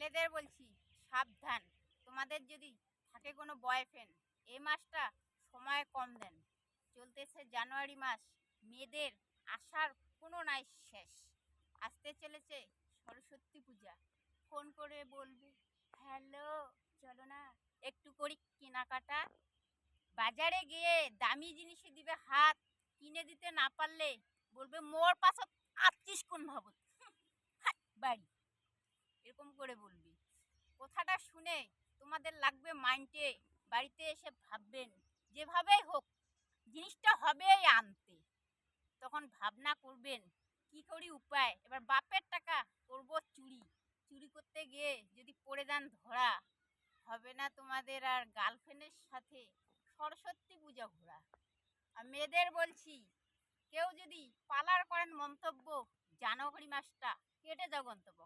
ছেলেদের বলছি সাবধান, তোমাদের যদি থাকে কোনো বয়ফ্রেন্ড এই মাসটা সময় কম দেন। চলতেছে জানুয়ারি মাস, মেয়েদের আসার কোনো নাই শেষ। আসতে চলেছে সরস্বতী পূজা, ফোন করে বলবে হ্যালো চলো না একটু করি কেনাকাটা। বাজারে গিয়ে দামি জিনিসে দিবে হাত, কিনে দিতে না পারলে বলবে মোর পাছত আছিস কোন ভাবত বাড়ি, এরকম করে বলবি। কথাটা শুনে তোমাদের লাগবে মাইন্ডে, বাড়িতে এসে ভাববেন যেভাবেই হোক জিনিসটা হবেই আনতে। তখন ভাবনা করবেন কি করি উপায়। এবার বাপের টাকা করব চুরি, চুরি করতে গিয়ে যদি পড়ে যান ধরা, হবে না তোমাদের আর গার্লফ্রেন্ডের সাথে সরস্বতী পূজা ঘোরা। আর মেয়েদের বলছি কেউ যদি পালার করেন মন্তব্য, জানুয়ারি মাসটা কেটে যাও গন্তব্য।